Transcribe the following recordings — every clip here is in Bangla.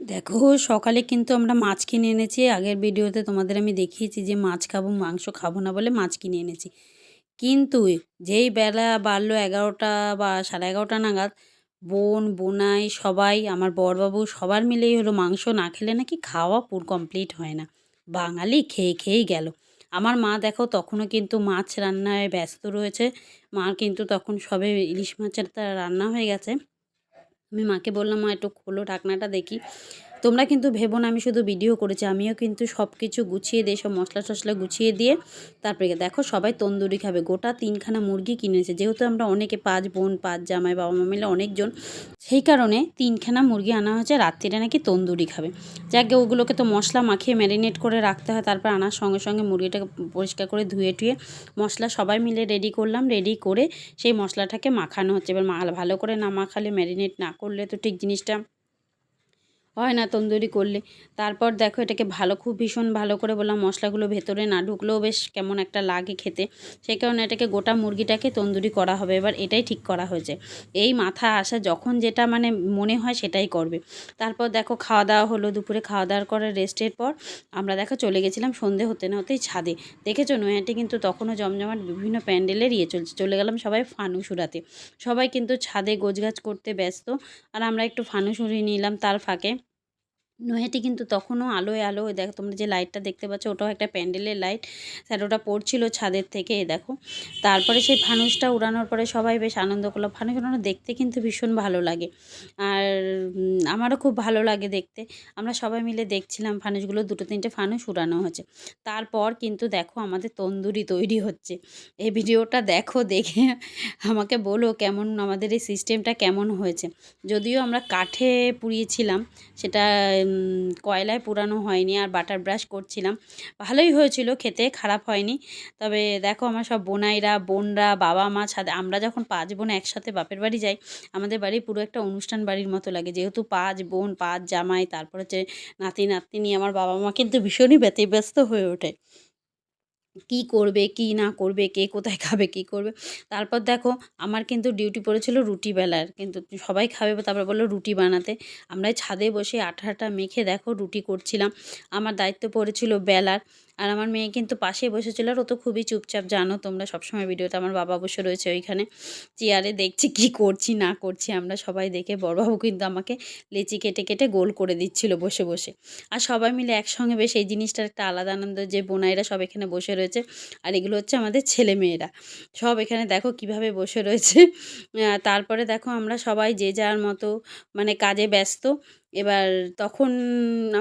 দেখো, সকালে কিন্তু আমরা মাছ কিনে এনেছি। আগের ভিডিওতে তোমাদের আমি দেখিয়েছি যে মাছ খাবো, মাংস খাবো না বলে মাছ কিনে এনেছি। কিন্তু যেই বেলা বাড়লো ১১টা বা 11:30 নাগাদ, বোন, বোনাই সবাই, আমার বড়বাবু সবার মিলেই হলো মাংস না খেলে নাকি খাওয়া কমপ্লিট হয় না। বাঙালি খেয়ে খেয়েই গেল। আমার মা দেখো তখনও কিন্তু মাছ রান্নায় ব্যস্ত রয়েছে। মার কিন্তু তখন সবে ইলিশ মাছের রান্না হয়ে গেছে। আমি মাকে বললাম, মা একটু খোলো ঢাকনাটা দেখি। তোমরা কিন্তু ভেবো না আমি শুধু ভিডিও করেছি, আমিও কিন্তু সব কিছু গুছিয়ে দিয়ে, সব মশলা টশলা গুছিয়ে দিয়ে তারপরে দেখো সবাই তন্দুরি খাবে। গোটা ৩খানা মুরগি কিনেছে, যেহেতু আমরা অনেকে ৫ বোন ৫ জামাই বাবা মা মিলে অনেকজন, সেই কারণে ৩খানা মুরগি আনা হয়েছে। রাত্রিরে নাকি তন্দুরি খাবে। যাকে ওগুলোকে তো মশলা মাখিয়ে ম্যারিনেট করে রাখতে হয়, তারপর আনার সঙ্গে সঙ্গে মুরগিটাকে পরিষ্কার করে ধুয়ে টুয়ে মশলা সবাই মিলে রেডি করলাম। রেডি করে সেই মশলাটাকে মাখানো হচ্ছে। এবার ভালো করে না মাখালে, ম্যারিনেট না করলে তো ঠিক জিনিসটা হয় না তন্দুরি করলে। তারপর দেখো এটাকে খুব ভীষণ ভালো করে বললাম, মশলাগুলো ভেতরে না ঢুকলেও বেশ কেমন একটা লাগে খেতে। সেই কারণে এটাকে গোটা মুরগিটাকে তন্দুরি করা হবে। এবার এটাই ঠিক করা হয়েছে। এই মাথা আসা যখন যেটা মানে মনে হয় সেটাই করবে। তারপর দেখো খাওয়া দাওয়া হলো। দুপুরে খাওয়া দাওয়ার করে রেস্টের পর আমরা দেখো চলে গেছিলাম সন্ধে হতে না হতেই ছাদে। দেখেছো নৈহাটি কিন্তু তখনও জমজমাট বিভিন্ন প্যান্ডেলের চলছে। চলে গেলাম সবাই ফানুস উড়াতে। সবাই কিন্তু ছাদে গোছগাছ করতে ব্যস্ত, আর আমরা একটু ফানুস উড়িয়ে নিলাম তার ফাঁকে। নৈহাটি কিন্তু তখনও আলোয় আলো। ওই দেখো তোমরা যে লাইটটা দেখতে পাচ্ছ, ওটাও একটা প্যান্ডেলের লাইট। ওটা পড়ছিল ছাদের থেকে, দেখো। তারপরে সেই ফানুসটা উড়ানোর পরে সবাই বেশ আনন্দ করলো। ফানুস উড়ানো দেখতে কিন্তু ভীষণ ভালো লাগে, আর আমারও খুব ভালো লাগে দেখতে। আমরা সবাই মিলে দেখছিলাম ফানুসগুলো, 2-3টে ফানুস উড়ানো হচ্ছে। তারপর কিন্তু দেখো আমাদের তন্দুরি তৈরি হচ্ছে। এই ভিডিওটা দেখো, দেখে আমাকে বলো কেমন আমাদের এই সিস্টেমটা কেমন হয়েছে। যদিও আমরা কাঠে পুড়িয়েছিলাম, সেটা কয়লায় পোড়ানো হয়নি, আর বাটার ব্রাশ করছিলাম। ভালোই হয়েছিল খেতে, খারাপ হয়নি। তবে দেখো আমার সব বোনাইরা, বোনরা, বাবা মা ছাদে, আমরা যখন 5 বোন একসাথে বাপের বাড়ি যাই, আমাদের বাড়ি পুরো একটা অনুষ্ঠান বাড়ির মতো লাগে। যেহেতু 5 বোন 5 জামাই, তারপর হচ্ছে নাতি নাতনি, আমার বাবা মা কিন্তু ভীষণই ব্যতিব্যস্ত হয়ে ওঠে। কি করবে, কি না করবে, কে কোথায় খাবে, কি করবে। তারপর দেখো আমার কিন্তু ডিউটি পড়েছিল রুটি বেলার, কিন্তু সবাই খাবে, তারপর বললো রুটি বানাতে। আমরা ছাদে বসে আটা মেখে দেখো রুটি করছিলাম। আমার দায়িত্ব পড়েছিল বেলার, আর আমার মেয়ে কিন্তু পাশেই বসেছিল। আর ও তো খুবই চুপচাপ, জানো তোমরা সবসময় ভিডিওতে। আমার বাবা বসে রয়েছে ওইখানে চেয়ারে, দেখছি কি করছি না করছি আমরা সবাই দেখে। বড়বাবু কিন্তু আমাকে লেচি কেটে কেটে গোল করে দিচ্ছিল বসে বসে। আর সবাই মিলে একসঙ্গে বেশ এই জিনিসটার একটা আলাদা আনন্দ, যে বোনাইরা সব এখানে বসে রয়েছে, আর এগুলো হচ্ছে আমাদের ছেলেমেয়েরা। সব এখানে দেখো কিভাবে বসে রয়েছে। তারপরে দেখো আমরা সবাই যে যার মতো মানে কাজে ব্যস্ত। এবার তখন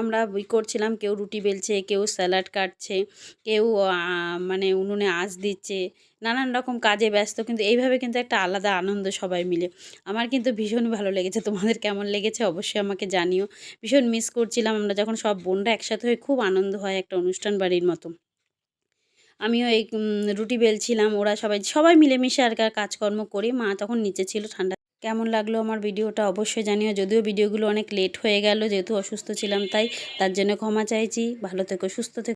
আমরা করছিলাম, কেউ রুটি বেলছে, কেউ স্যালাড কাটছে, কেউ মানে উনুনে আঁচ দিচ্ছে, নানান রকম কাজে ব্যস্ত। কিন্তু এইভাবে কিন্তু একটা আলাদা আনন্দ সবাই মিলে। আমার কিন্তু ভীষণ ভালো লেগেছে। তোমাদের কেমন লেগেছে অবশ্যই আমাকে জানিও। ভীষণ মিস করছিলাম আমরা যখন সব বোনরা একসাথে হয়ে, খুব আনন্দ হয় একটা অনুষ্ঠান বাড়ির মতো। আমিও এই রুটি বেলছিলাম, ওরা সবাই সবাই মিলেমিশে আর কাজকর্ম করি। মা তখন নিচে ছিল ঠান্ডা। কেমন লাগলো আমার ভিডিওটা অবশ্যই জানিও। যদিও ভিডিওগুলো অনেক লেট হয়ে গেল, যেহেতু অসুস্থ ছিলাম, তার জন্য ক্ষমা চাইছি। ভালো থেকো, সুস্থ থেকো।